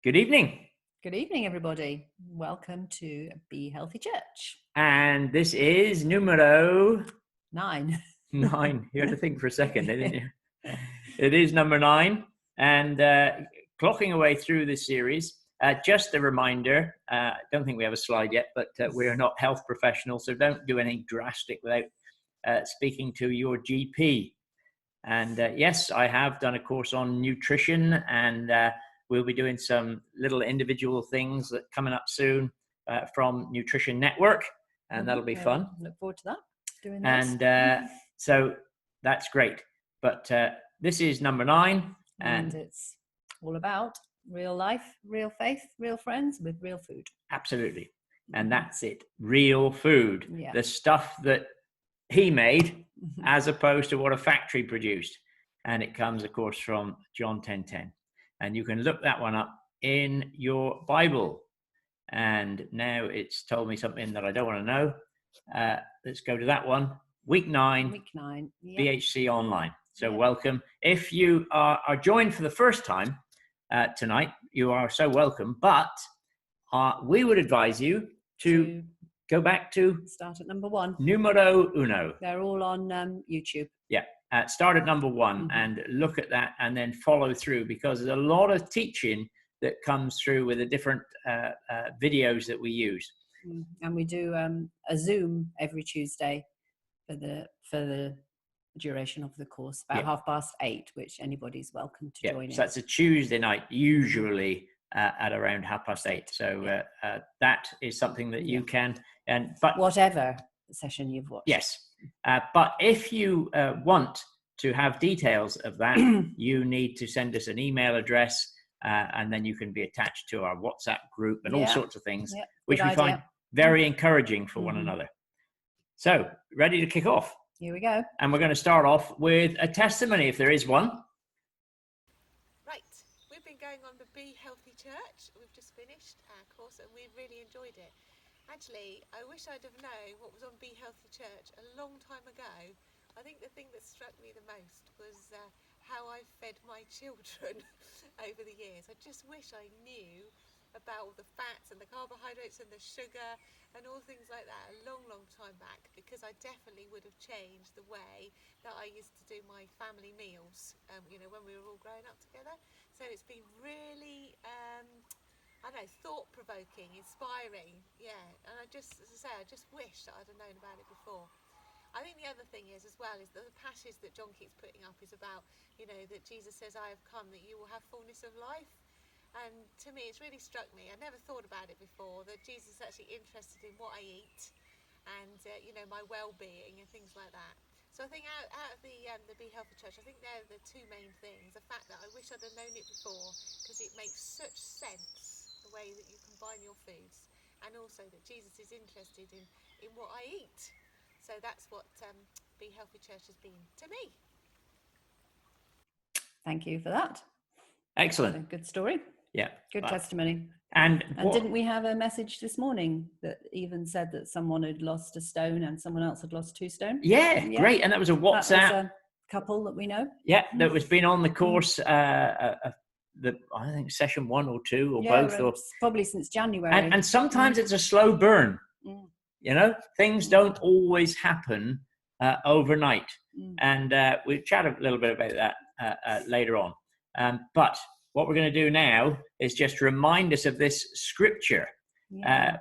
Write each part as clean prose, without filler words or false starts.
Good evening. Good evening, everybody. Welcome to Be Healthy Church. And this is numero 9. 9. You had to think for a second, didn't you? It is number 9. And clocking away through this series, just a reminder, I don't think we have a slide yet, but we are not health professionals, so don't do anything drastic without speaking to your GP. And yes, I have done a course on nutrition, and we'll be doing some little individual things that coming up soon from Nutrition Network, and that'll be fun. Look forward to that. Doing those. And so that's great. But this is number 9, and it's all about real life, real faith, real friends with real food. Absolutely. And that's it. Real food. Yeah. The stuff that he made as opposed to what a factory produced. And it comes, of course, from John 10:10. And you can look that one up in your Bible. And now it's told me something that I don't want to know. Let's go to that one. Week 9. Week 9. Yep. BHC Online. So welcome. If you are joined for the first time tonight, you are so welcome. But we would advise you to go back to start at number 1. Numero uno. They're all on YouTube. Yeah. Start at number 1 and look at that and then follow through, because there's a lot of teaching that comes through with the different videos that we use. And we do a Zoom every Tuesday for the duration of the course, about 8:30, which anybody's welcome to join in. So that's a Tuesday night, usually at around 8:30. So that is something that you can, but whatever session you've watched. Yes. But if you want to have details of that, you need to send us an email address, and then you can be attached to our WhatsApp group and all sorts of things, which we find very encouraging for one another. So, ready to kick off? Here we go. And we're going to start off with a testimony, if there is one. Right. We've been going on the Be Healthy Church. We've just finished our course and we've really enjoyed it. Actually, I wish I'd have known what was on Be Healthy Church a long time ago. I think the thing that struck me the most was how I fed my children over the years. I just wish I knew about all the fats and the carbohydrates and the sugar and all things like that a long time back, because I definitely would have changed the way that I used to do my family meals, when we were all growing up together. So it's been really thought-provoking, inspiring, and I just wish that I'd have known about it before. I think the other thing is that the passage that John keeps putting up is about, that Jesus says, I have come that you will have fullness of life. And to me, it's really struck me. I never thought about it before, that Jesus is actually interested in what I eat and, my well-being and things like that. So I think out of the Be Healthy Church, I think they're the two main things. The fact that I wish I'd have known it before, because it makes such sense, the way that you combine your foods, and also that Jesus is interested in what I eat. So that's what Be Healthy Church has been to me. Thank you for that. Excellent. Good story. Yeah. Good testimony. And didn't we have a message this morning that even said that someone had lost a stone and someone else had lost 2 stone? Yeah, great. And that was a WhatsApp. That was a couple that we know. Yeah, that was been on the course, I think session 1 or 2 or both. Or probably since January. And sometimes it's a slow burn. Things don't always happen overnight. And we'll chat a little bit about that later on. But what we're going to do now is just remind us of this scripture,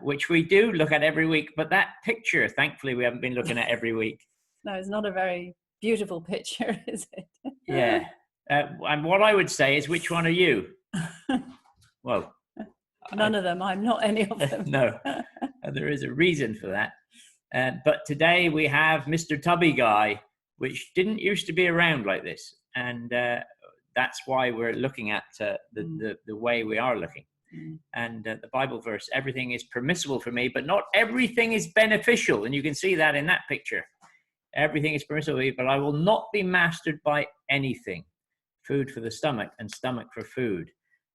which we do look at every week. But that picture, thankfully, we haven't been looking at every week. No, it's not a very beautiful picture, is it? Yeah. And what I would say is, which one are you? Well, none of them. I'm not any of them. No. There is a reason for that. But today we have Mr. Tubby Guy, which didn't used to be around like this. And that's why we're looking at the way we are looking. And the Bible verse, everything is permissible for me, but not everything is beneficial. And you can see that in that picture. Everything is permissible for me, but I will not be mastered by anything. Food for the stomach and stomach for food.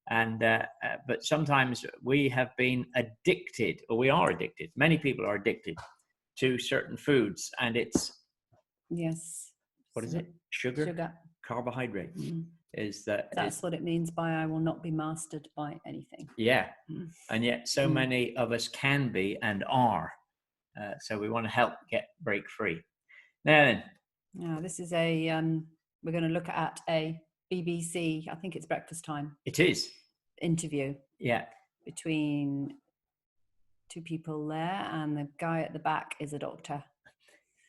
And but sometimes we have been addicted, or we are addicted. Many people are addicted to certain foods, and it's what is it? Sugar. Carbohydrate. Is that That's what it means by I will not be mastered by anything. yeah, and yet so many of us can be and are. So we want to help break free. Now then, Now this is a we're going to look at a BBC, I think it's Breakfast Time it is. interview Yeah. between two people there, and the guy at the back is a doctor.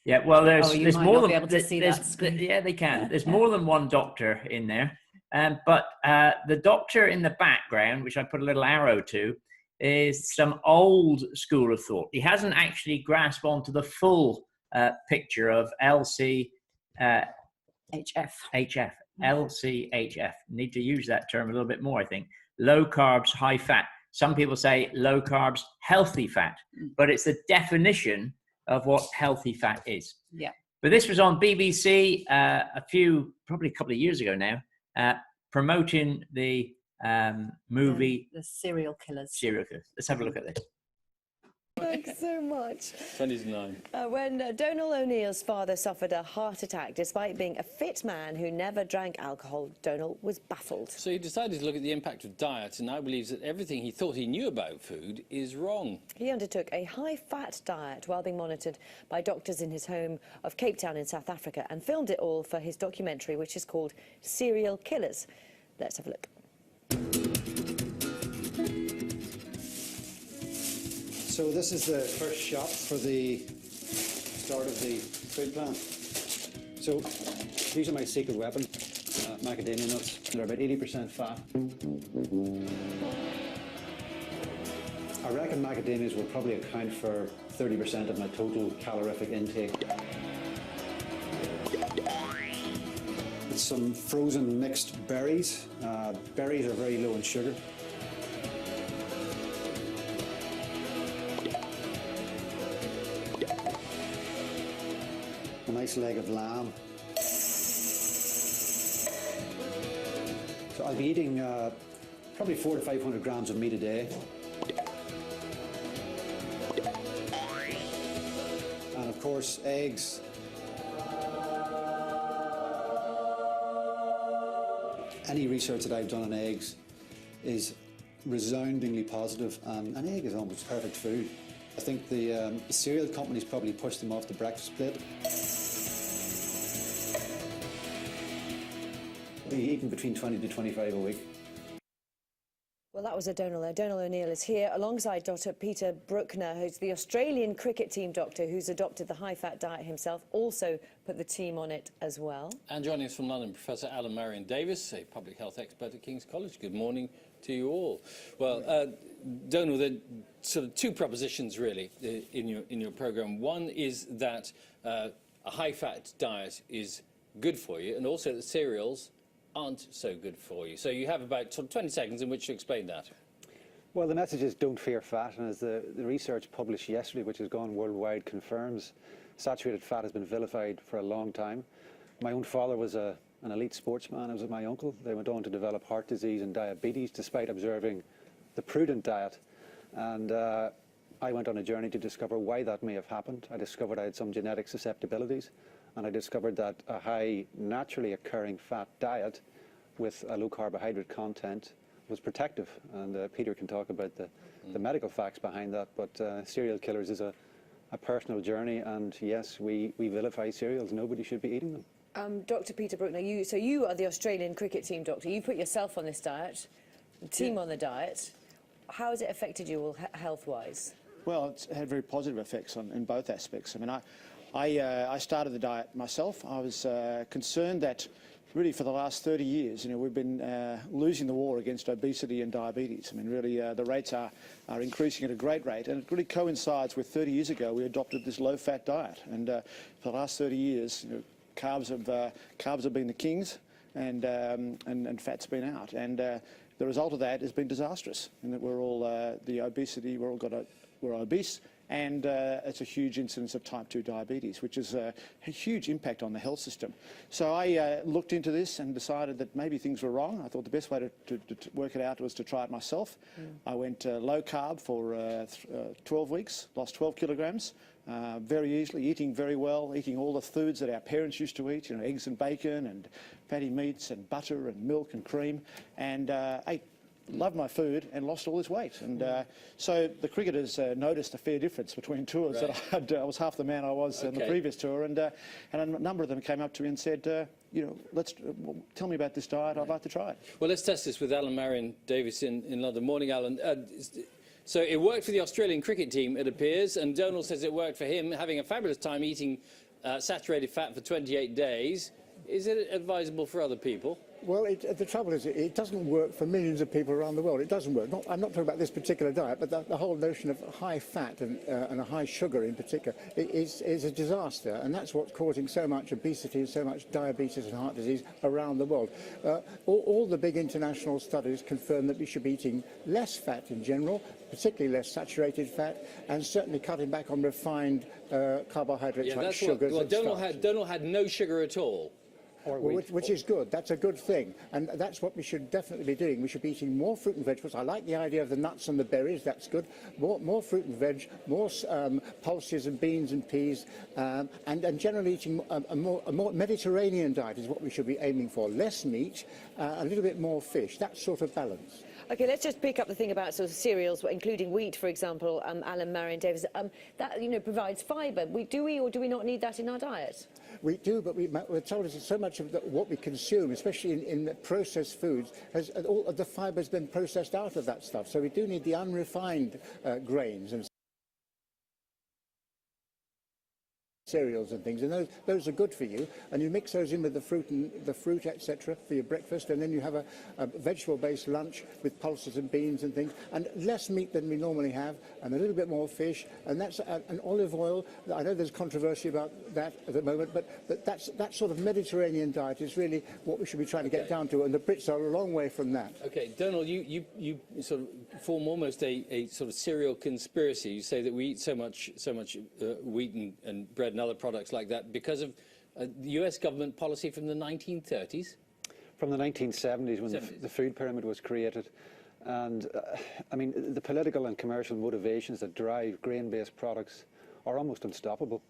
Yeah, well, there's might more not than be able to see that screen. Yeah, they can. There's more than one doctor in there, but the doctor in the background, which I put a little arrow to, is some old school of thought. He hasn't actually grasped onto the full picture of LCHF. LCHF. Need to use that term a little bit more, I think. Low carbs, high fat. Some people say low carbs, healthy fat, but it's the definition of what healthy fat is. Yeah. But this was on BBC probably a couple of years ago now, promoting the movie The Serial Killers. Serial Killers. Let's have a look at this. Thanks so much. 29. When Donal O'Neill's father suffered a heart attack despite being a fit man who never drank alcohol, Donal was baffled. So he decided to look at the impact of diet and now believes that everything he thought he knew about food is wrong. He undertook a high-fat diet while being monitored by doctors in his home of Cape Town in South Africa and filmed it all for his documentary, which is called Serial Killers. Let's have a look. So this is the first shot for the start of the food plan. So these are my secret weapon, macadamia nuts. They're about 80% fat. I reckon macadamias will probably account for 30% of my total calorific intake. With some frozen mixed berries. Berries are very low in sugar. A nice leg of lamb. So I'll be eating probably 400 to 500 grams of meat a day. And of course, eggs. Any research that I've done on eggs is resoundingly positive, and an egg is almost perfect food. I think the cereal companies probably pushed them off the breakfast plate. Be eating between 20 to 25 a week. Well, that was Donal. Donal O'Neill is here alongside Dr. Peter Bruckner, who's the Australian cricket team doctor who's adopted the high-fat diet himself, also put the team on it as well. And joining us from London, Professor Alan Marion Davis, a public health expert at King's College. Good morning to you all. Well, Donal, there are sort of two propositions really in your programme. One is that a high-fat diet is good for you, and also that cereals aren't so good for you. So you have about 20 seconds in which to explain that. Well, the message is don't fear fat, and as the research published yesterday, which has gone worldwide, confirms, saturated fat has been vilified for a long time. My own father was an elite sportsman, as was my uncle. They went on to develop heart disease and diabetes despite observing the prudent diet. And I went on a journey to discover why that may have happened. I discovered I had some genetic susceptibilities, and I discovered that a high naturally occurring fat diet with a low carbohydrate content was protective. And Peter can talk about the medical facts behind that, but Serial Killers is a personal journey, and yes, we vilify cereals. Nobody should be eating them. Dr. Peter Bruckner, you are the Australian cricket team doctor. You put yourself on this diet, the team on the diet. How has it affected you all health-wise? Well, it's had very positive effects in both aspects. I mean, I started the diet myself. I was concerned that really for the last 30 years, we've been losing the war against obesity and diabetes. I mean, really, the rates are increasing at a great rate, and it really coincides with 30 years ago we adopted this low-fat diet. And for the last 30 years, carbs have been the kings, and fat's been out. And the result of that has been disastrous, in that we're all we're obese, and it's a huge incidence of type 2 diabetes, which is a huge impact on the health system. So I looked into this and decided that maybe things were wrong. I thought the best way to work it out was to try it myself. I went low carb for 12 weeks, lost 12 kilograms. Very easily, eating very well, eating all the foods that our parents used to eat, eggs and bacon and fatty meats and butter and milk and cream, and loved my food and lost all this weight. And so the cricketers noticed a fair difference between tours. That I was half the man I was in the previous tour, and a number of them came up to me and said, tell me about this diet, I'd like to try it. Well, let's test this with Alan Marion Davis in London. Morning, Alan. So it worked for the Australian cricket team, it appears, and Donald says it worked for him, having a fabulous time eating saturated fat for 28 days. Is it advisable for other people? Well, the trouble is, it doesn't work for millions of people around the world. It doesn't work. I'm not talking about this particular diet, but the whole notion of high fat and a high sugar in particular is a disaster, and that's what's causing so much obesity and so much diabetes and heart disease around the world. All the big international studies confirm that we should be eating less fat in general, particularly less saturated fat, and certainly cutting back on refined carbohydrates like sugars. Well, Donald had no sugar at all. Which is good. That's a good thing, and that's what we should definitely be doing. We should be eating more fruit and vegetables. I like the idea of the nuts and the berries. That's good. More fruit and veg, more pulses and beans and peas, and generally eating a more Mediterranean diet is what we should be aiming for. Less meat, a little bit more fish. That sort of balance. Okay, let's just pick up the thing about sort of cereals, including wheat, for example. Alan Marion Davis, that provides fibre. Do we or do we not need that in our diet? We do, but we're told that so much of what we consume, especially in processed foods, all of the fibre has been processed out of that stuff. So we do need the unrefined grains and cereals and things, and those are good for you, and you mix those in with the fruit etc. for your breakfast, and then you have a vegetable-based lunch with pulses and beans and things, and less meat than we normally have, and a little bit more fish, and that's an olive oil. I know there's controversy about that at the moment, but that sort of Mediterranean diet is really what we should be trying to get down to, and the Brits are a long way from that. Okay, Donald, you sort of form almost a sort of cereal conspiracy. You say that we eat so much wheat and bread and other products like that because of the US government policy from the 1930s? From the 1970s, when the food pyramid was created. And I mean, the political and commercial motivations that drive grain-based products are almost unstoppable.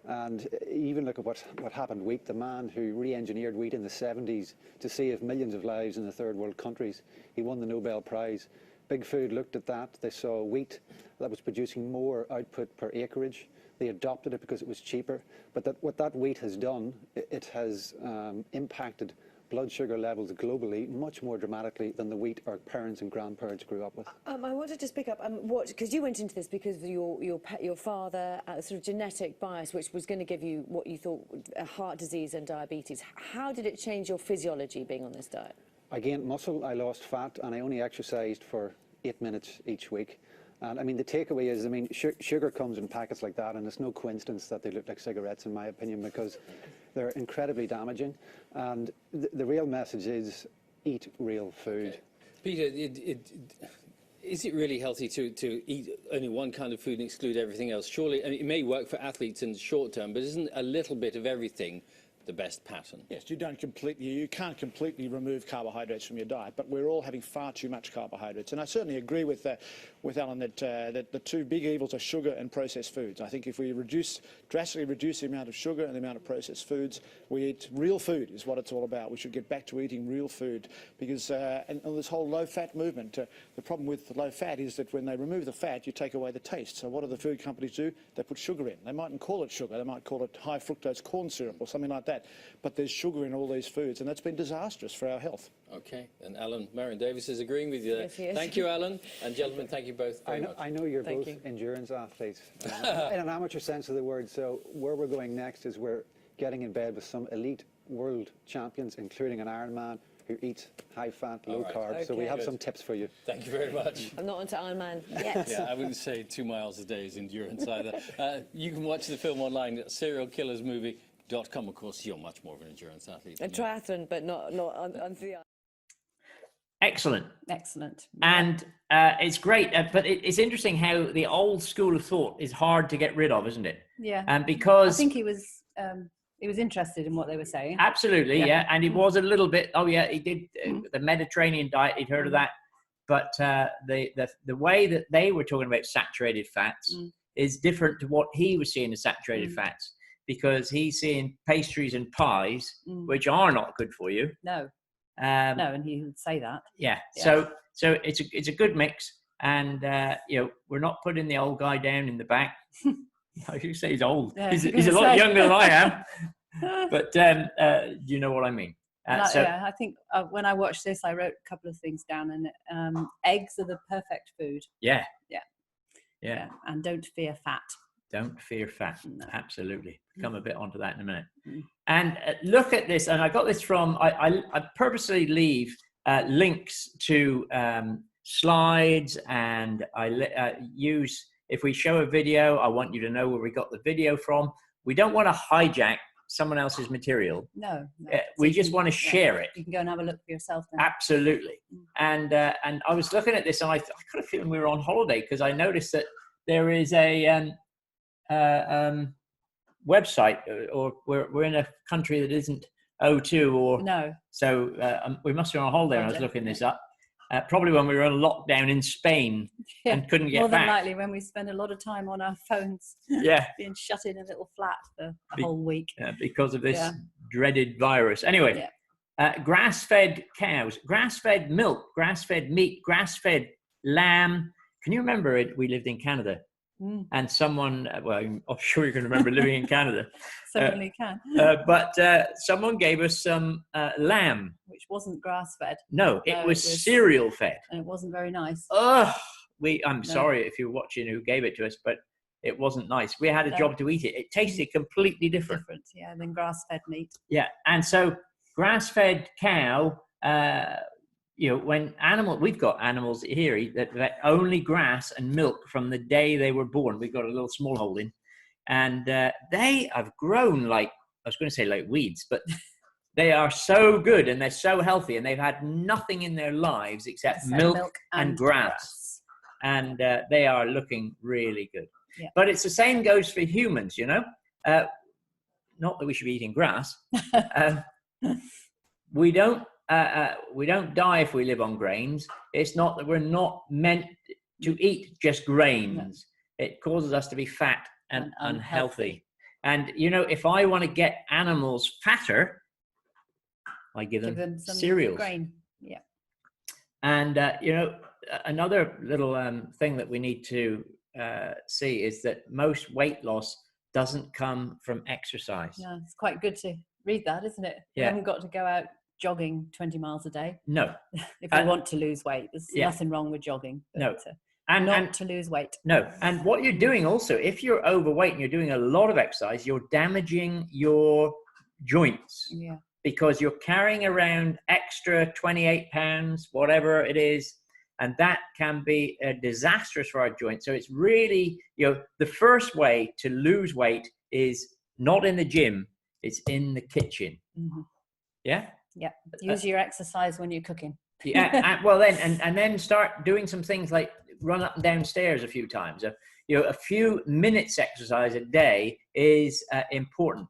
And even look at what happened wheat. The man who re-engineered wheat in the 70s to save millions of lives in the third world countries, he won the Nobel Prize. Big Food looked at that. They saw wheat that was producing more output per acreage. They adopted it because it was cheaper. But what that wheat has done, it has impacted blood sugar levels globally much more dramatically than the wheat our parents and grandparents grew up with. I wanted to just pick up because you went into this because of your father, sort of genetic bias, which was going to give you what you thought heart disease and diabetes. How did it change your physiology being on this diet? I gained muscle, I lost fat, and I only exercised for 8 minutes each week. And I mean, the takeaway is, I mean, sugar comes in packets like that, and it's no coincidence that they look like cigarettes, in my opinion, because they're incredibly damaging. And the real message is eat real food. Peter, is it really healthy to eat only one kind of food and exclude everything else? Surely, I mean, it may work for athletes in the short term, but isn't a little bit of everything the best pattern? Yes, you can't completely remove carbohydrates from your diet, but we're all having far too much carbohydrates. And I certainly agree with Alan that the two big evils are sugar and processed foods. I think if we drastically reduce the amount of sugar and the amount of processed foods, we eat real food is what it's all about. We should get back to eating real food because and this whole low-fat movement, the problem with low fat is that when they remove the fat, you take away the taste. So what do the food companies do? They put sugar in. They mightn't call it sugar. They might call it high fructose corn syrup or something like that. But there's sugar in all these foods, and that's been disastrous for our health. Okay, and Alan Marion Davis is agreeing with you there. Yes, he is. Thank you, Alan. And gentlemen, thank you both very much. I know you're both endurance athletes in an amateur sense of the word. So where we're going next is we're getting in bed with some elite world champions, including an Ironman who eats high-fat, low-carb. Okay. So we have some tips for you. Thank you very much. I'm not onto Ironman yet. Yeah, I wouldn't say 2 miles a day is endurance either. You can watch the film online at serialkillersmovie.com. Of course, you're much more of an endurance athlete. A triathlon, but not on the Excellent. Excellent. And it's great, but it's interesting how the old school of thought is hard to get rid of, isn't it? Yeah. And because I think he was interested in what they were saying. absolutely, yeah. And it was a little bit. Oh, yeah, he did the Mediterranean diet. He'd heard of that, but the way that they were talking about saturated fats is different to what he was seeing as saturated fats, because he's seeing pastries and pies, which are not good for you. No. No, and he would say that. Yeah. So it's a good mix, and we're not putting the old guy down in the back. You say he's old. Yeah, he's a lot younger than I am, but you know what I mean. I think when I watched this, I wrote a couple of things down, and eggs are the perfect food. Yeah. And don't fear fat. Don't fear fat. No. Absolutely. Come a bit onto that in a minute. And look at this. And I got this from, I purposely leave links to slides, and I use, if we show a video, I want you to know where we got the video from. We don't want to hijack someone else's material. No. We just want to share it. You can go and have a look for yourself then. Absolutely. And I was looking at this, and I kind of feeling we were on holiday, because I noticed that there is a website, or we're in a country that isn't O2 or no. So we must be on holiday when I was looking this up. Probably when we were on lockdown in Spain and couldn't get back. More than back. likely when we spend a lot of time on our phones. Being shut in a little flat for a whole week. Because of this dreaded virus. Anyway, grass-fed cows, grass-fed milk, grass-fed meat, grass-fed lamb. Can you remember it? We lived in Canada. And someone, well, I'm sure you can remember living in Canada. Certainly can. But someone gave us some lamb. Which wasn't grass-fed. No, it was cereal-fed. And it wasn't very nice. I'm sorry if you're watching who gave it to us, but it wasn't nice. We had a job to eat it. It tasted completely different. Than grass-fed meat. Yeah, and so grass-fed cow, when we've got animals here that only grass and milk from the day they were born. We've got a little small holding, and they have grown like, I was going to say like weeds, but they are so good and they're so healthy, and they've had nothing in their lives except milk and grass. And they are looking really good. Yeah. But it's the same goes for humans, not that we should be eating grass. We don't die if we live on grains. It's not that we're not meant to eat just grains. No. It causes us to be fat and unhealthy. And, if I want to get animals fatter, I give them some cereals. Grain. Yeah. And, another little thing that we need to see is that most weight loss doesn't come from exercise. Yeah, it's quite good to read that, isn't it? Yeah. You haven't got to go out jogging 20 miles a day. No. If you want to lose weight, there's nothing wrong with jogging. No. And to lose weight. No. And what you're doing also, if you're overweight and you're doing a lot of exercise, you're damaging your joints. Yeah. Because you're carrying around extra 28 pounds, whatever it is, and that can be disastrous for our joints. So it's really, the first way to lose weight is not in the gym, it's in the kitchen. Mm-hmm. Yeah? Yeah. Use your exercise when you're cooking. Yeah. And then start doing some things like run up and down stairs a few times. A few minutes exercise a day is important.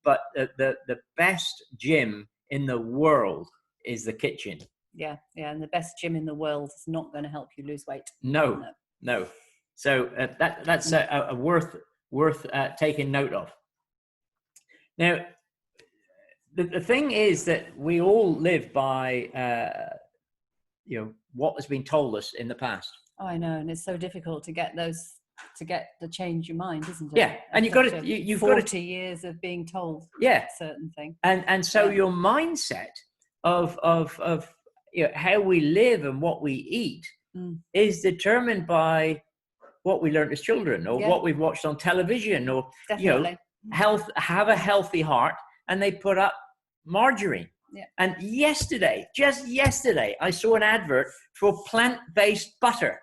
But the best gym in the world is the kitchen. Yeah, and the best gym in the world is not going to help you lose weight. No. So that's a worth taking note of. Now, the thing is that we all live by what has been told us in the past. Oh, I know, and it's so difficult to get the change your mind, isn't it? Yeah, and you've got to 40 years of being told a certain thing. And so your mindset of how we live and what we eat is determined by what we learned as children, or what we've watched on television, or have a healthy heart, and they put up margarine. Yeah. And just yesterday, I saw an advert for plant-based butter.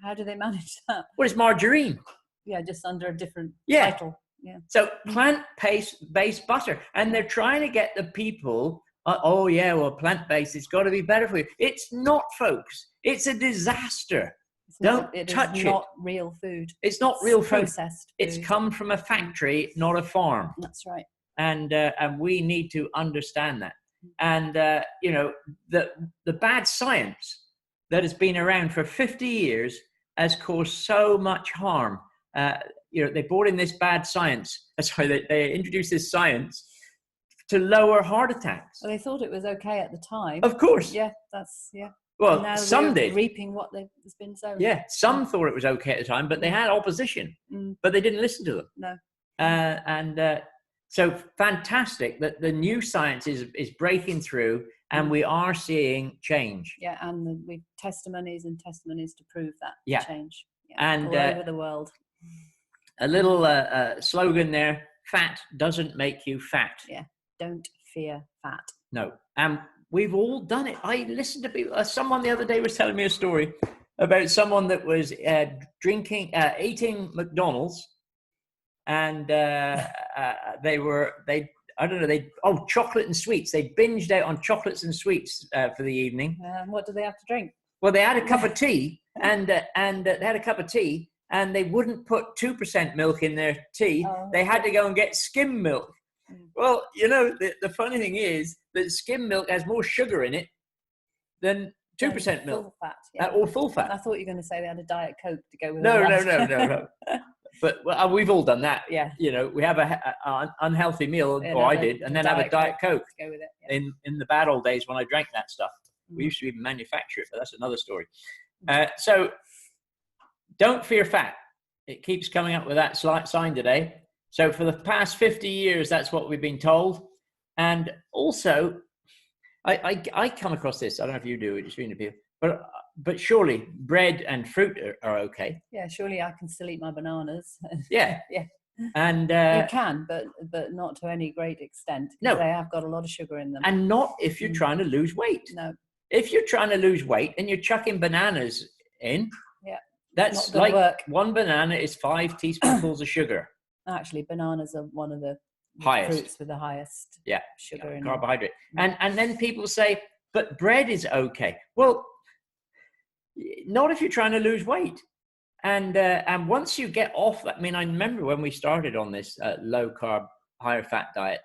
How do they manage that? Well, it's margarine. Yeah, just under a different title. Yeah. So plant-based butter, and they're trying to get the people Oh yeah, well, plant-based, it's got to be better for you. It's not, folks. It's a disaster. Don't touch it. It's not real food. It's not real food. Processed food. It's come from a factory, not a farm. That's right. And we need to understand that. And the bad science that has been around for 50 years has caused so much harm. They brought in this bad science. Sorry, they introduced this science to lower heart attacks. Well, they thought it was okay at the time. Of course. Yeah, Well, now some did. Reaping what has been sown. Yeah, some thought it was okay at the time, but they had opposition. But they didn't listen to them. No. So fantastic that the new science is breaking through, and we are seeing change. Yeah, and we've testimonies to prove that change. Yeah, and all over the world. A little slogan there: fat doesn't make you fat. Yeah, don't fear fat. No, and we've all done it. I listened to people. Someone the other day was telling me a story about someone that was eating McDonald's, and chocolate and sweets. They binged out on chocolates and sweets for the evening. What do they have to drink? Well, they had a cup of tea, and they had a cup of tea, and they wouldn't put 2% milk in their tea. They had to go and get skim milk. Well, the funny thing is that skim milk has more sugar in it than 2% milk. Full fat, yeah. Or full fat. I thought you were going to say they had a Diet Coke to go with No. But we've all done that. Yeah. We have an unhealthy meal, or I did, and then have a Diet Coke to go with it. In the bad old days when I drank that stuff. We used to even manufacture it, but that's another story. So don't fear fat. It keeps coming up with that sign today. So for the past 50 years, that's what we've been told. And also, I come across this. I don't know if you do, just reading people, but surely bread and fruit are okay. Yeah, surely I can still eat my bananas. Yeah. Yeah. And you can, but not to any great extent. No, they have got a lot of sugar in them. And not if you're trying to lose weight. No. If you're trying to lose weight and you're chucking bananas in, that's like one banana is 5 teaspoonfuls of sugar. Actually, bananas are one of the highest fruits with the highest sugar in carbohydrate. And then people say, but bread is okay. Well, not if you're trying to lose weight. And once you get off that, I remember when we started on this low carb, higher fat diet,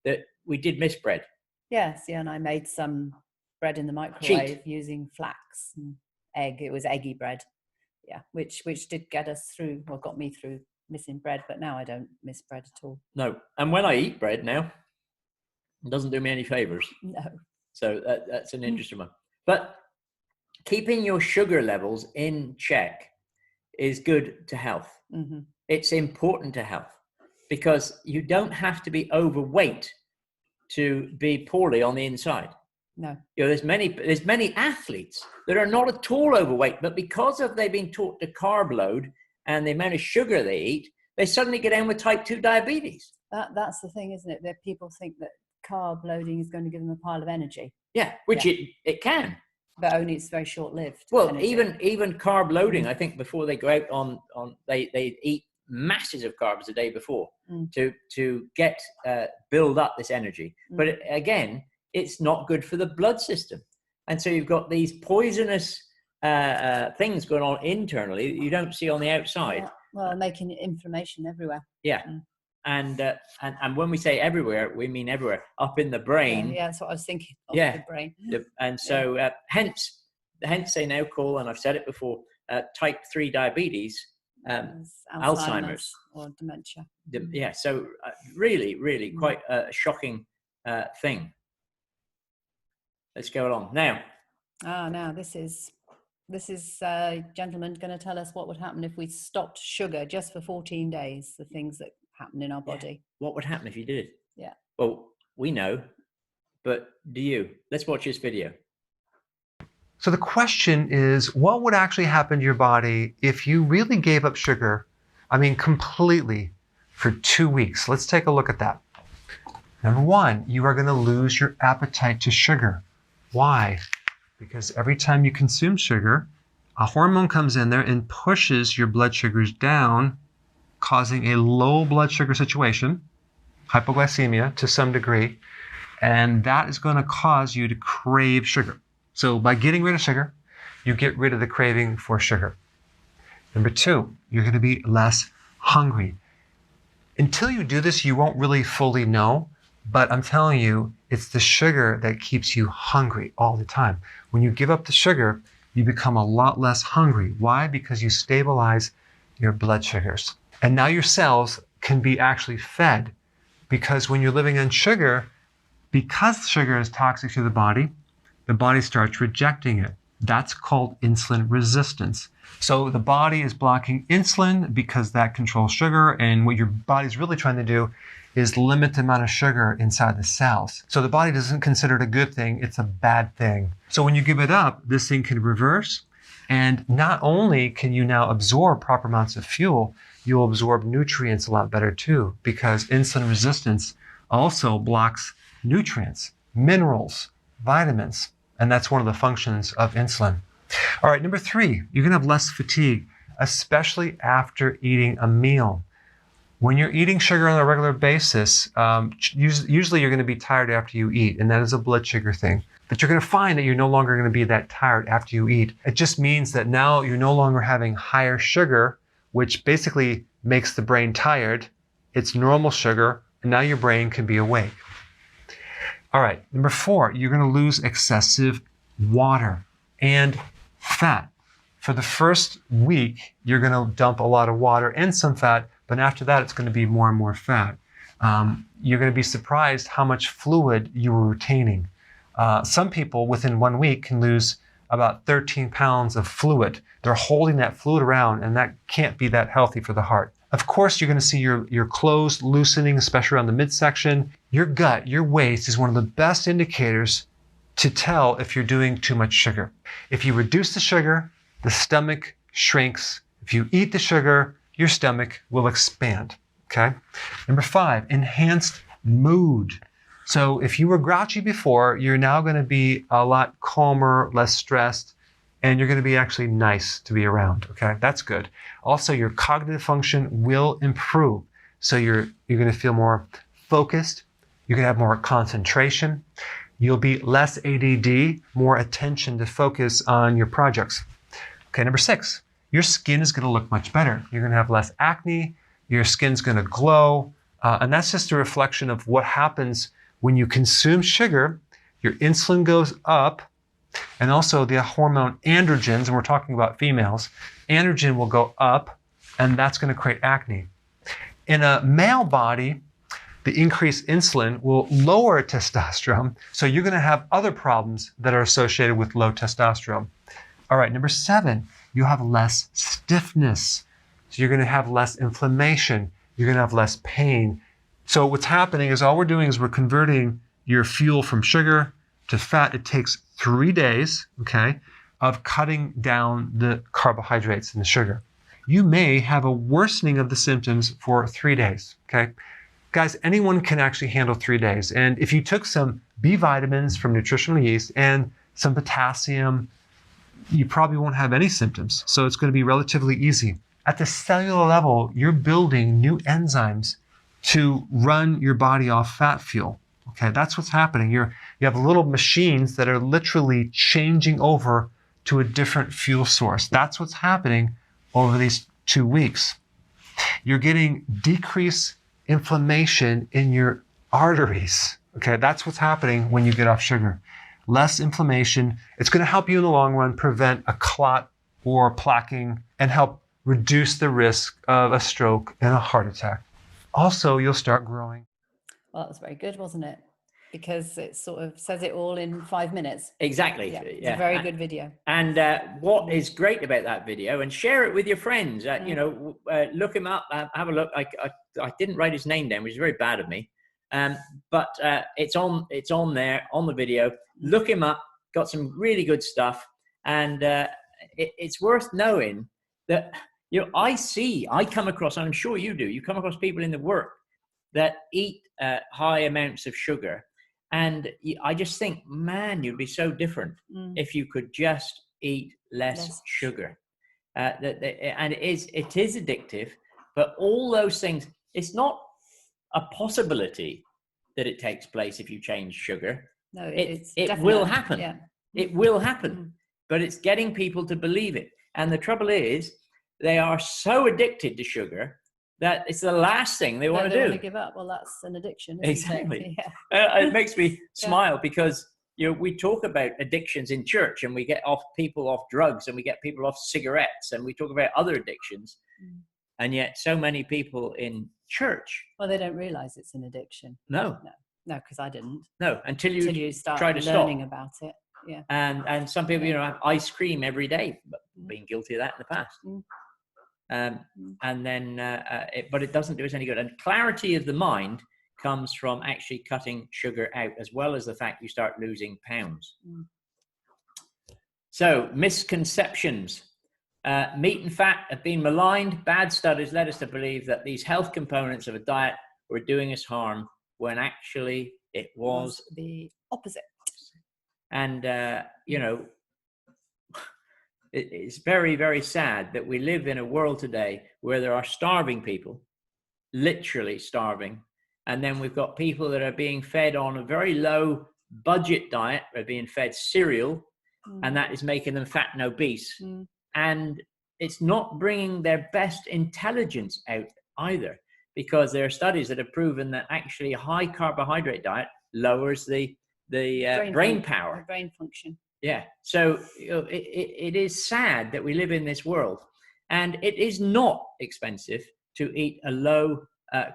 that we did miss bread. Yes, and I made some bread in the microwave using flax and egg. It was eggy bread, which did get us through, or got me through missing bread. But now I don't miss bread at all. No, and when I eat bread now, it doesn't do me any favors. No. So that's an interesting one. But keeping your sugar levels in check is good to health. Mm-hmm. It's important to health because you don't have to be overweight to be poorly on the inside. No. There's many athletes that are not at all overweight, but because they've been taught to carb load and the amount of sugar they eat, they suddenly get down with type 2 diabetes. That's the thing, isn't it? That people think that carb loading is going to give them a pile of energy. Yeah, which it can. But only it's very short-lived. Well, energy. even carb loading, I think before they go out on they eat masses of carbs the day before to get build up this energy. But again, it's not good for the blood system. And so you've got these poisonous things going on internally that you don't see on the outside. Yeah. Well, making inflammation everywhere. Yeah. And when we say everywhere, we mean everywhere, up in the brain. Yeah, that's what I was thinking. The brain. And so hence they now call, and I've said it before, type 3 diabetes, Alzheimer's or dementia. Yeah, so really quite a shocking thing. Let's go along now. Now this is a gentleman going to tell us what would happen if we stopped sugar just for 14 days. The things that happen in our body. What would happen if you did? Yeah. Well, we know, but do you? Let's watch this video. So the question is, what would actually happen to your body if you really gave up sugar, completely, for 2 weeks? Let's take a look at that. Number one, you are going to lose your appetite to sugar. Why? Because every time you consume sugar, a hormone comes in there and pushes your blood sugars down, causing a low blood sugar situation, hypoglycemia to some degree. And that is going to cause you to crave sugar. So by getting rid of sugar, you get rid of the craving for sugar. Number 2, you're going to be less hungry. Until you do this, you won't really fully know, but I'm telling you, it's the sugar that keeps you hungry all the time. When you give up the sugar, you become a lot less hungry. Why? Because you stabilize your blood sugars. And now your cells can be actually fed, because when you're living on sugar, because sugar is toxic to the body starts rejecting it. That's called insulin resistance. So the body is blocking insulin because that controls sugar, and what your body's really trying to do is limit the amount of sugar inside the cells. So the body doesn't consider it a good thing, it's a bad thing. So when you give it up, this thing can reverse, and not only can you now absorb proper amounts of fuel, you'll absorb nutrients a lot better too, because insulin resistance also blocks nutrients, minerals, vitamins, and that's one of the functions of insulin. All right, number 3, you're gonna have less fatigue, especially after eating a meal. When you're eating sugar on a regular basis, usually you're gonna be tired after you eat, and that is a blood sugar thing. But you're gonna find that you're no longer gonna be that tired after you eat. It just means that now you're no longer having higher sugar, which basically makes the brain tired. It's normal sugar, and now your brain can be awake. All right, number 4, you're gonna lose excessive water and fat. For the first week, you're gonna dump a lot of water and some fat, but after that, it's gonna be more and more fat. You're gonna be surprised how much fluid you were retaining. Some people within 1 week can lose about 13 pounds of fluid. They're holding that fluid around, and that can't be that healthy for the heart. Of course, you're going to see your clothes loosening, especially around the midsection. Your gut, your waist is one of the best indicators to tell if you're doing too much sugar. If you reduce the sugar, the stomach shrinks. If you eat the sugar, your stomach will expand, okay? Number 5, enhanced mood. So if you were grouchy before, you're now going to be a lot calmer, less stressed, and you're going to be actually nice to be around, okay? That's good. Also, your cognitive function will improve. So you're going to feel more focused. You're going to have more concentration. You'll be less ADD, more attention to focus on your projects. Okay, number 6, your skin is going to look much better. You're going to have less acne. Your skin's going to glow. And that's just a reflection of what happens when you consume sugar. Your insulin goes up, and also the hormone androgens, and we're talking about females, androgen will go up, and that's going to create acne. In a male body, the increased insulin will lower testosterone, so you're going to have other problems that are associated with low testosterone. All right, number 7, you have less stiffness. So you're going to have less inflammation. You're going to have less pain. So what's happening is all we're doing is we're converting your fuel from sugar to fat. It takes 3 days, okay, of cutting down the carbohydrates and the sugar. You may have a worsening of the symptoms for 3 days, okay? Guys, anyone can actually handle 3 days. And if you took some B vitamins from nutritional yeast and some potassium, you probably won't have any symptoms. So it's going to be relatively easy. At the cellular level, you're building new enzymes to run your body off fat fuel. Okay, that's what's happening. You have little machines that are literally changing over to a different fuel source. That's what's happening over these 2 weeks. You're getting decreased inflammation in your arteries. Okay, that's what's happening when you get off sugar. Less inflammation. It's going to help you in the long run prevent a clot or plaquing and help reduce the risk of a stroke and a heart attack. Also, you'll start growing. Well, that was very good, wasn't it? Because it sort of says it all in 5 minutes. Exactly. Yeah, it's a very good video. And what is great about that video, and share it with your friends, you know, look him up, have a look. I didn't write his name down, which is very bad of me. But it's on there on the video. Look him up. Got some really good stuff, and it's worth knowing that, you know, I come across, and I'm sure you do. You come across people in the work that eat high amounts of sugar, and I just think, man, you'd be so different if you could just eat less sugar. And it is addictive, but all those things. It's not a possibility that it takes place if you change sugar. No, It definite. will happen. Yeah. It will happen. But it's getting people to believe it. And the trouble is, they are so addicted to sugar that it's the last thing they want to do. They want to give up. Well, that's an addiction, isn't Exactly. it? Yeah. It makes me smile because we talk about addictions in church, and we get people off drugs, and we get people off cigarettes, and we talk about other addictions. And yet so many people in church. Well, they don't realize it's an addiction. No, because I didn't. No, until you start try to learning stop. About it. Yeah. And some people, have ice cream every day, but been guilty of that in the past. And then, but it doesn't do us any good. And clarity of the mind comes from actually cutting sugar out, as well as the fact you start losing pounds. So, misconceptions. Meat and fat have been maligned. Bad studies led us to believe that these health components of a diet were doing us harm, when actually it was the opposite. And, it's very, very sad that we live in a world today where there are starving people, literally starving. And then we've got people that are being fed on a very low budget diet. They're being fed cereal, and that is making them fat and obese. And it's not bringing their best intelligence out either, because there are studies that have proven that actually a high carbohydrate diet lowers the brain power. Brain function. Yeah. So it is sad that we live in this world, and it is not expensive to eat a low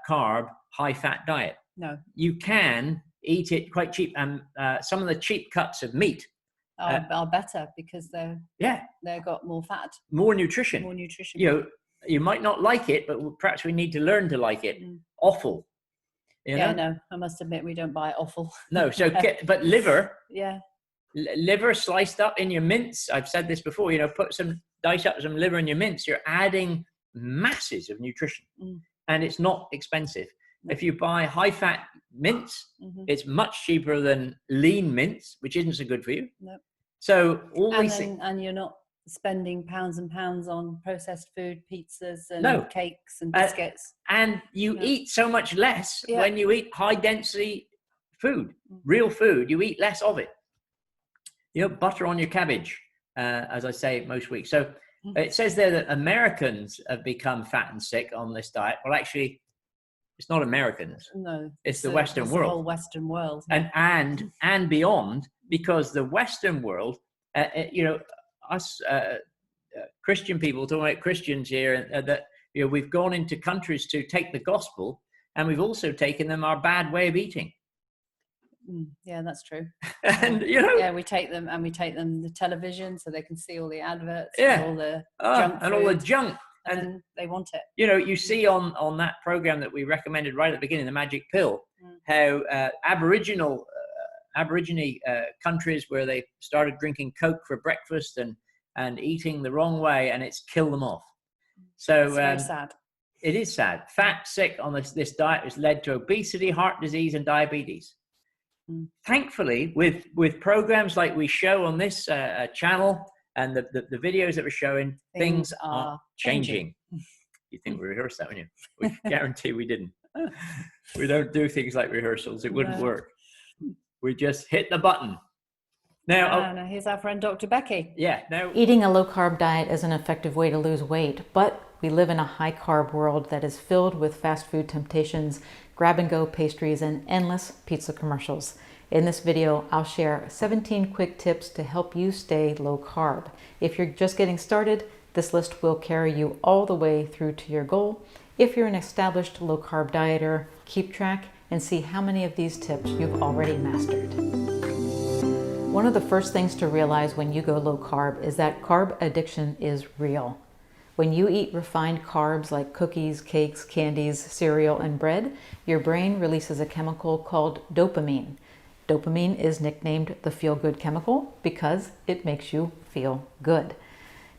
carb, high fat diet. No. You can eat it quite cheap, and some of the cheap cuts of meat are better because they've got more fat, more nutrition. You might not like it, but perhaps we need to learn to like it. Offal. No, I must admit we don't buy offal. No, so but liver. Yeah. Liver sliced up in your mince. I've said this before. Dice up some liver in your mince. You're adding masses of nutrition, and it's not expensive. If you buy high-fat mince, it's much cheaper than lean mince, which isn't so good for you. No. So and you're not spending pounds and pounds on processed food, pizzas and cakes and biscuits. And you eat so much less when you eat high-density food, real food. You eat less of it. Butter on your cabbage, as I say most weeks. So it says there that Americans have become fat and sick on this diet. Well, actually, it's not Americans. No, it's the Western world. The whole Western world, and beyond, because the Western world, us Christian people, talking about Christians here, that we've gone into countries to take the gospel, and we've also taken them our bad way of eating. Yeah, that's true. And we take them the television so they can see all the adverts, all the junk food, and all the junk, and they want it. You see on that program that we recommended right at the beginning, the Magic Pill, how Aborigine countries where they started drinking Coke for breakfast and eating the wrong way, and it's killed them off. So it's very sad. It is sad. Fat, sick on this diet has led to obesity, heart disease, and diabetes. Thankfully, with programs like we show on this channel and the videos that we're showing, things are changing. You think we rehearsed that, wouldn't you? We guarantee we didn't. We don't do things like rehearsals. It wouldn't work. We just hit the button. Now here's our friend Dr. Becky. Eating a low-carb diet is an effective way to lose weight, but we live in a high-carb world that is filled with fast food temptations, grab-and-go pastries, and endless pizza commercials. In this video, I'll share 17 quick tips to help you stay low-carb. If you're just getting started, this list will carry you all the way through to your goal. If you're an established low-carb dieter, keep track and see how many of these tips you've already mastered. One of the first things to realize when you go low-carb is that carb addiction is real. When you eat refined carbs like cookies, cakes, candies, cereal, and bread, your brain releases a chemical called dopamine. Dopamine is nicknamed the feel-good chemical because it makes you feel good.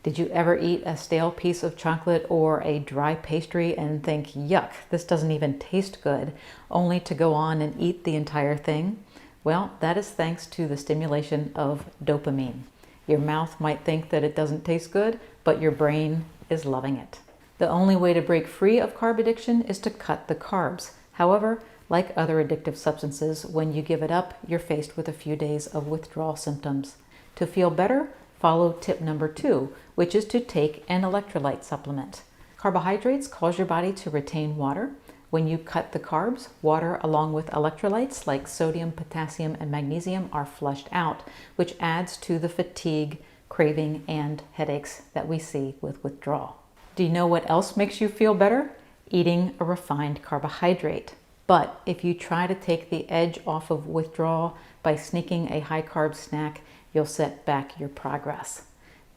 Did you ever eat a stale piece of chocolate or a dry pastry and think, yuck, this doesn't even taste good, only to go on and eat the entire thing? Well, that is thanks to the stimulation of dopamine. Your mouth might think that it doesn't taste good, but your brain is loving it. The only way to break free of carb addiction is to cut the carbs. However, Like other addictive substances, when you give it up, you're faced with a few days of withdrawal symptoms. To feel better, follow tip number 2, which is to take an electrolyte supplement. Carbohydrates cause your body to retain water. When you cut the carbs, water along with electrolytes like sodium, potassium, and magnesium are flushed out, which adds to the fatigue, craving, and headaches that we see with withdrawal. Do you know what else makes you feel better? Eating a refined carbohydrate. But if you try to take the edge off of withdrawal by sneaking a high-carb snack, you'll set back your progress.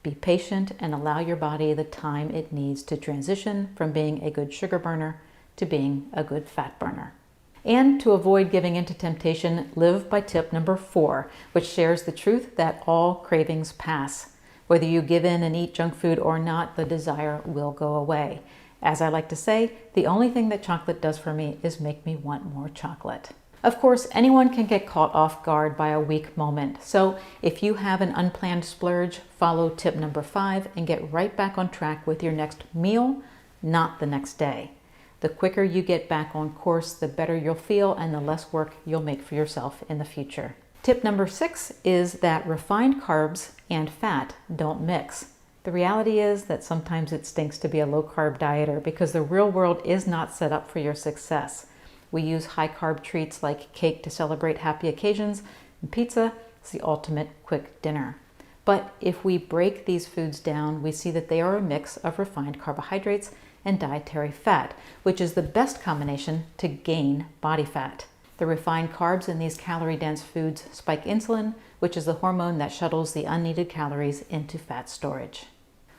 Be patient and allow your body the time it needs to transition from being a good sugar burner to being a good fat burner. And to avoid giving into temptation, live by tip number 4, which shares the truth that all cravings pass. Whether you give in and eat junk food or not, the desire will go away. As I like to say, the only thing that chocolate does for me is make me want more chocolate. Of course, anyone can get caught off guard by a weak moment. So if you have an unplanned splurge, follow tip number 5 and get right back on track with your next meal, not the next day. The quicker you get back on course, the better you'll feel and the less work you'll make for yourself in the future. Tip number 6 is that refined carbs and fat don't mix. The reality is that sometimes it stinks to be a low-carb dieter because the real world is not set up for your success. We use high-carb treats like cake to celebrate happy occasions, and pizza is the ultimate quick dinner. But if we break these foods down, we see that they are a mix of refined carbohydrates and dietary fat, which is the best combination to gain body fat. The refined carbs in these calorie-dense foods spike insulin, which is the hormone that shuttles the unneeded calories into fat storage.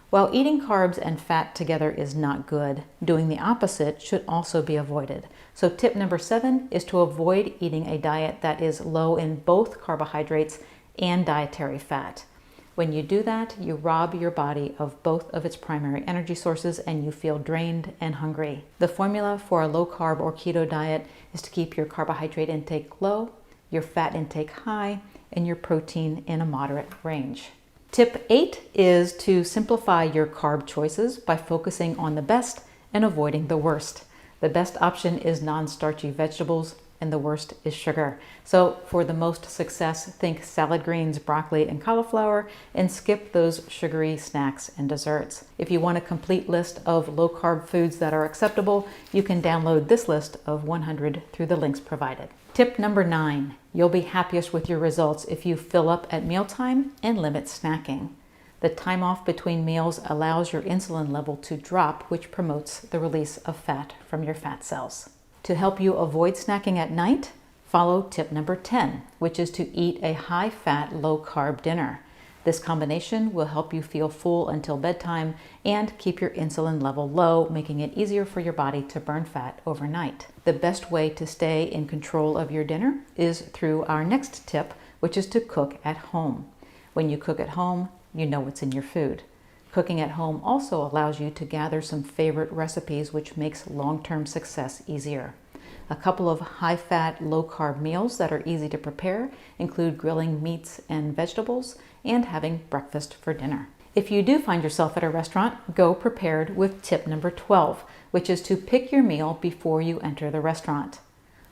While eating carbs and fat together is not good, doing the opposite should also be avoided. So tip number 7 is to avoid eating a diet that is low in both carbohydrates and dietary fat. When you do that, you rob your body of both of its primary energy sources and you feel drained and hungry. The formula for a low-carb or keto diet is to keep your carbohydrate intake low, your fat intake high, and your protein in a moderate range. Tip 8 is to simplify your carb choices by focusing on the best and avoiding the worst. The best option is non-starchy vegetables, and the worst is sugar. So for the most success, think salad greens, broccoli, and cauliflower, and skip those sugary snacks and desserts. If you want a complete list of low-carb foods that are acceptable, you can download this list of 100 through the links provided. Tip number 9, you'll be happiest with your results if you fill up at mealtime and limit snacking. The time off between meals allows your insulin level to drop, which promotes the release of fat from your fat cells. To help you avoid snacking at night, follow tip number 10, which is to eat a high-fat, low-carb dinner. This combination will help you feel full until bedtime and keep your insulin level low, making it easier for your body to burn fat overnight. The best way to stay in control of your dinner is through our next tip, which is to cook at home. When you cook at home, you know what's in your food. Cooking at home also allows you to gather some favorite recipes, which makes long-term success easier. A couple of high-fat, low-carb meals that are easy to prepare include grilling meats and vegetables and having breakfast for dinner. If you do find yourself at a restaurant, go prepared with tip number 12, which is to pick your meal before you enter the restaurant.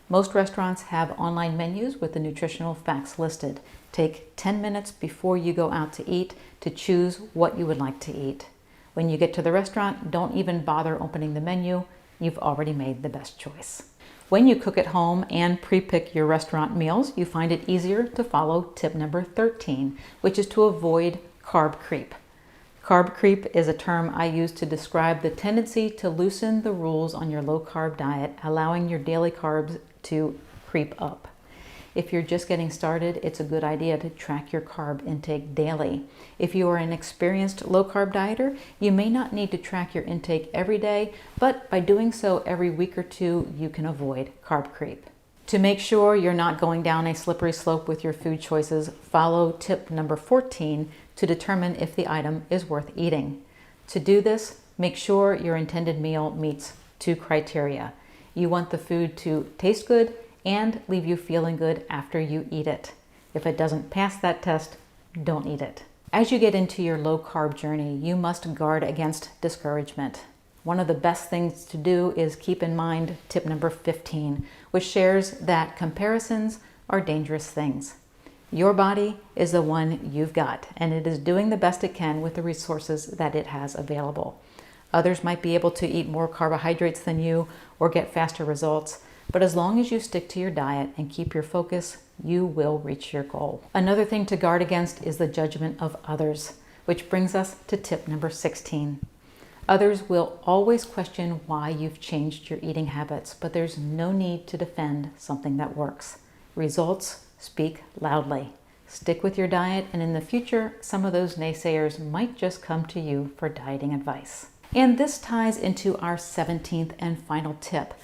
Most restaurants have online menus with the nutritional facts listed. Take 10 minutes before you go out to eat to choose what you would like to eat. When you get to the restaurant, don't even bother opening the menu. You've already made the best choice. When you cook at home and pre-pick your restaurant meals, you find it easier to follow tip number 13, which is to avoid carb creep. Carb creep is a term I use to describe the tendency to loosen the rules on your low-carb diet, allowing your daily carbs to creep up. If you're just getting started, it's a good idea to track your carb intake daily. If you are an experienced low-carb dieter, you may not need to track your intake every day, but by doing so every week or two, you can avoid carb creep. To make sure you're not going down a slippery slope with your food choices, follow tip number 14 to determine if the item is worth eating. To do this, make sure your intended meal meets 2 criteria. You want the food to taste good and leave you feeling good after you eat it. If it doesn't pass that test, don't eat it. As you get into your low-carb journey, you must guard against discouragement. One of the best things to do is keep in mind tip number 15, which shares that comparisons are dangerous things. Your body is the one you've got, and it is doing the best it can with the resources that it has available. Others might be able to eat more carbohydrates than you or get faster results, but as long as you stick to your diet and keep your focus, you will reach your goal. Another thing to guard against is the judgment of others, which brings us to tip number 16. Others will always question why you've changed your eating habits, but there's no need to defend something that works. Results speak loudly. Stick with your diet, and in the future, some of those naysayers might just come to you for dieting advice. And this ties into our 17th and final tip.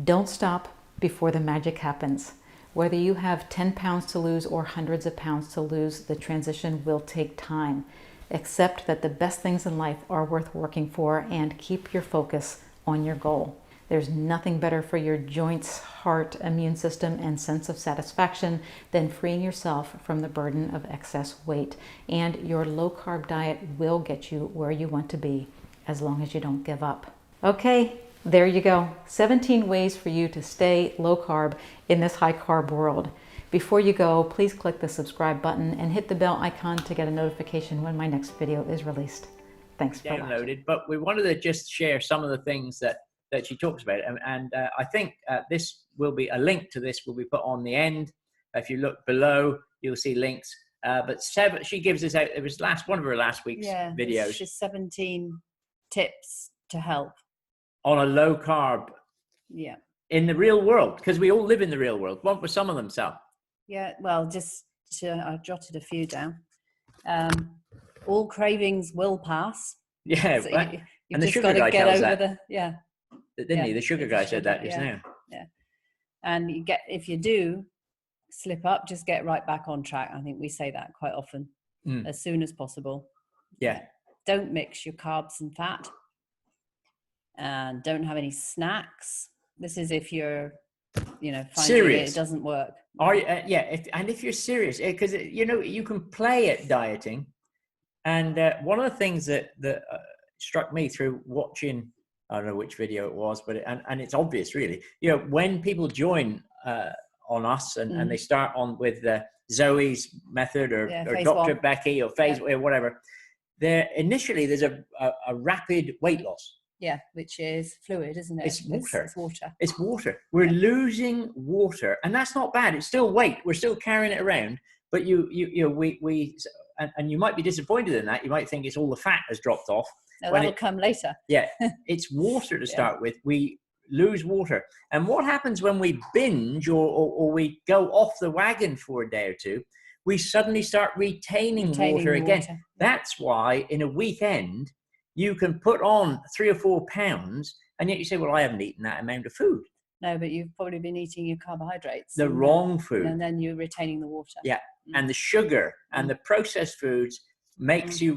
Don't stop before the magic happens. Whether you have 10 pounds to lose or hundreds of pounds to lose, the transition will take time. Accept that the best things in life are worth working for and keep your focus on your goal. There's nothing better for your joints, heart, immune system, and sense of satisfaction than freeing yourself from the burden of excess weight. And your low-carb diet will get you where you want to be, as long as you don't give up. Okay, there you go. 17 ways for you to stay low-carb in this high-carb world. Before you go, please click the subscribe button and hit the bell icon to get a notification when my next video is released. Thanks for watching. Downloaded, but we wanted to just share some of the things that she talks about, and I think this will be a link to this will be put on the end. If you look below, you'll see links. But she gives us out. It was one of her last week's videos. It's just 17 tips to help on a low carb. Yeah. In the real world, because we all live in the real world. What were some of them, Sal? Yeah. Well, I jotted a few down. All cravings will pass. Yeah. So you've and the just sugar got to guy get tells over that. Didn't he? The sugar guy said that just now. Yeah. And if you do slip up, just get right back on track. I think we say that quite often, as soon as possible. Yeah. Don't mix your carbs and fat, and don't have any snacks. This is if you're, finding serious. it doesn't work. Are you? If you're serious, because you can play at dieting, and one of the things that struck me through watching, I don't know which video it was, but and it's obvious, really. When people join on us and they start on with Zoe's method or Dr. Becky or phase or whatever, initially there's a rapid weight loss. Yeah, which is fluid, isn't it? It's water. It's water. It's water. We're losing water, and that's not bad. It's still weight. We're still carrying it around, but and you might be disappointed in that. You might think it's all the fat has dropped off. No, that'll come later. Yeah, it's water to start with. We lose water, and what happens when we binge or we go off the wagon for a day or two? We suddenly start retaining water again. That's why in a weekend you can put on 3 or 4 pounds, and yet you say, well, I haven't eaten that amount of food. No, but you've probably been eating your carbohydrates. The wrong food. And then you're retaining the water. Yeah, and the sugar and the processed foods makes your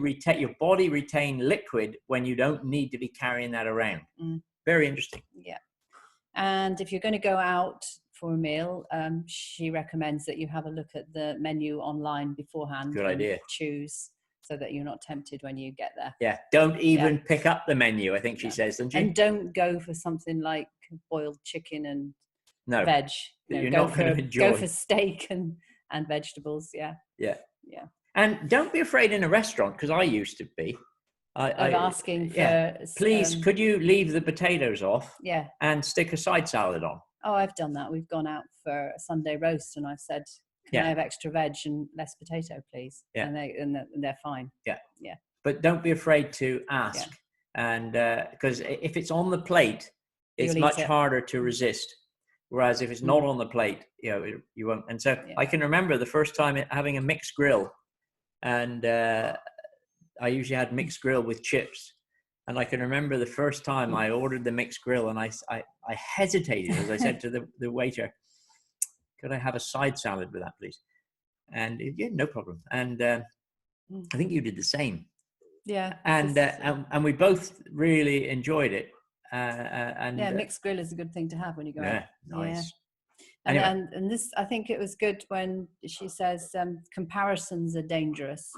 body retain liquid when you don't need to be carrying that around. Very interesting. Yeah. And if you're going to go out for a meal, she recommends that you have a look at the menu online beforehand. Good idea. Choose, so that you're not tempted when you get there. Yeah, don't even pick up the menu, I think she says, doesn't she? And don't go for something like boiled chicken and veg. You're not going to enjoy. Go for steak and vegetables, Yeah. And don't be afraid in a restaurant, because I used to be. Of asking for... Please, could you leave the potatoes off? Yeah. And stick a side salad on? Oh, I've done that. We've gone out for a Sunday roast, and I've said, can I have extra veg and less potato, please? Yeah. And they're fine. Yeah. Yeah. But don't be afraid to ask. And because if it's on the plate, it's much harder to resist. Whereas if it's not on the plate, you won't. And so I can remember the first time having a mixed grill, and I usually had mixed grill with chips. And I can remember the first time I ordered the mixed grill, and I hesitated, as I said to the waiter, could I have a side salad with that, please? And no problem. And I think you did the same. Yeah. And we both really enjoyed it. Mixed grill is a good thing to have when you go out. Nice. Yeah. Anyway. And this, I think it was good when she says comparisons are dangerous.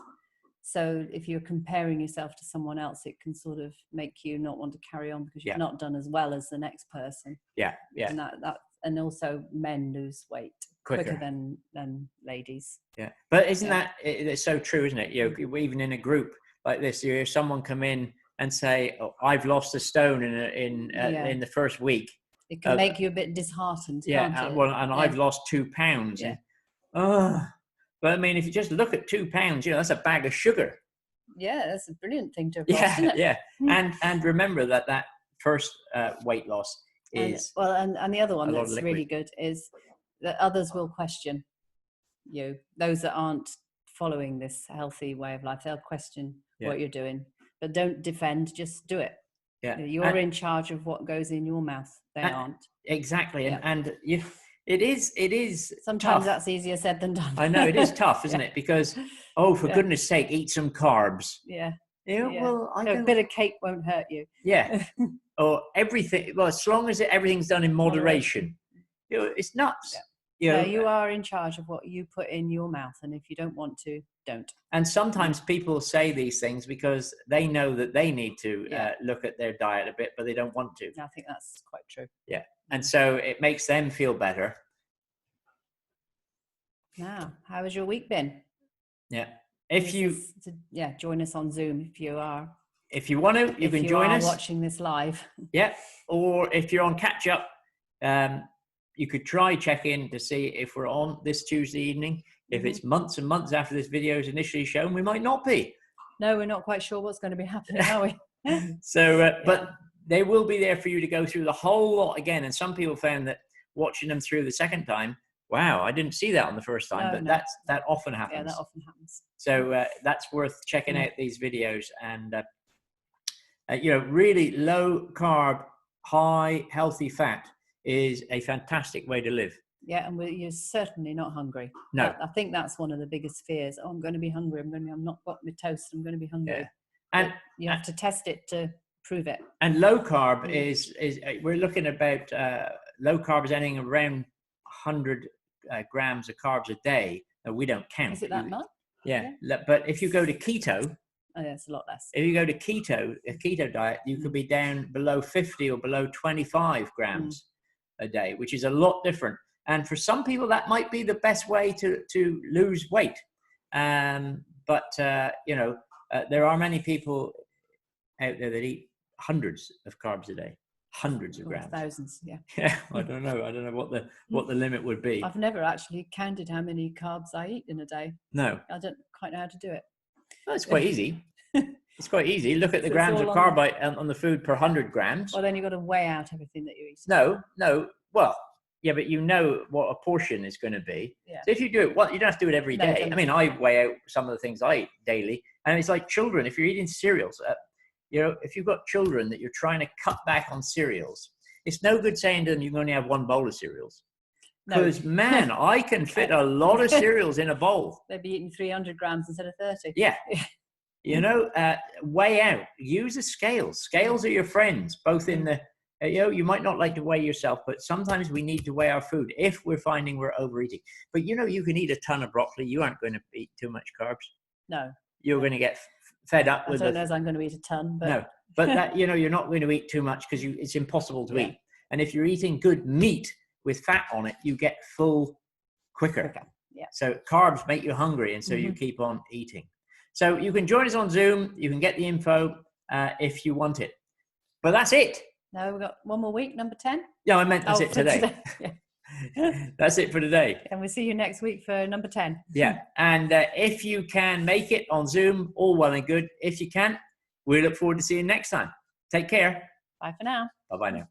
So if you're comparing yourself to someone else, it can sort of make you not want to carry on because you've not done as well as the next person. Yeah. And also men lose weight quicker than ladies. Yeah, but isn't that it's so true, isn't it? You know, even in a group like this, you hear someone come in and say, "Oh, I've lost a stone in the first week." It can make you a bit disheartened. Can't it? Well, and I've lost 2 pounds. Yeah. But I mean, if you just look at 2 pounds, you know, that's a bag of sugar. Yeah, that's a brilliant thing to have lost, isn't it? Yeah. And remember that first weight loss is and the other one that's really good is that others will question you. Those that aren't following this healthy way of life, they'll question what you're doing, but don't defend. Just do it. Yeah, you're in charge of what goes in your mouth. They aren't. Exactly, and it is. Sometimes tough. That's easier said than done. I know it is tough, isn't it? Because for goodness' sake, eat some carbs. Yeah. You know, well, a bit of cake won't hurt you. Yeah. Or everything. Well, as long as everything's done in moderation. You know, it's nuts. Yeah. You are in charge of what you put in your mouth, and if you don't want to, don't. And sometimes people say these things because they know that they need to look at their diet a bit, but they don't want to. I think that's quite true. Yeah. And so it makes them feel better. Now, how has your week been? Yeah. Join us on Zoom if you are. If you want to, you can join us. Watching this live. Yeah. Or if you're on catch up, you could try check in to see if we're on this Tuesday evening. If it's months and months after this video is initially shown, we might not be. No, we're not quite sure what's going to be happening, are we? So, but they will be there for you to go through the whole lot again. And some people found that watching them through the second time, wow, I didn't see that on the first time, that often happens. Yeah, that often happens. So that's worth checking out these videos. And, really low carb, high healthy fat is a fantastic way to live. Yeah, and you're certainly not hungry. No. I think that's one of the biggest fears. Oh, I'm going to be hungry. I'm not got my toast. I'm going to be hungry. Yeah. And you have to test it to prove it. And low carb is we're looking about low carb is anything around 100 grams of carbs a day. We don't count. Is it that much? Yeah. But if you go to keto, it's a lot less. If you go to a keto diet, you could be down below 50 or below 25 grams a day, which is a lot different. And for some people, that might be the best way to lose weight. But there are many people out there that eat hundreds of carbs a day, hundreds of grams. Thousands, yeah. Yeah, I don't know what the limit would be. I've never actually counted how many carbs I eat in a day. No. I don't quite know how to do it. Well, it's quite easy. It's quite easy. Look at the grams of carb on the food per 100 grams. Well, then you've got to weigh out everything that you eat. No. Well, yeah, but you know what a portion is going to be. Yeah. So if you do it, you don't have to do it every day. I mean, I weigh out some of the things I eat daily. And it's like children. If you're eating cereals, if you've got children that you're trying to cut back on cereals, it's no good saying to them you can only have one bowl of cereals. Because, man, I can fit a lot of cereals in a bowl. They'd be eating 300 grams instead of 30. Yeah. Weigh out. Use a scale. Scales are your friends, both in the, you might not like to weigh yourself, but sometimes we need to weigh our food if we're finding we're overeating. But, you can eat a ton of broccoli. You aren't going to eat too much carbs. No. You're going to get fed up with it. I don't know as I'm going to eat a ton. But... No, but that, you're not going to eat too much because it's impossible to eat. And if you're eating good meat with fat on it, you get full quicker. Yeah. So carbs make you hungry, and so you keep on eating. So you can join us on Zoom. You can get the info if you want it. But that's it. No, we've got one more week, number 10. Yeah, I meant that's it today. That's it for today. And we'll see you next week for number 10. Yeah. And if you can make it on Zoom, all well and good. If you can't, we look forward to seeing you next time. Take care. Bye for now. Bye-bye now.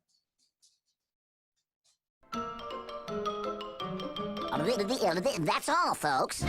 That's all, folks.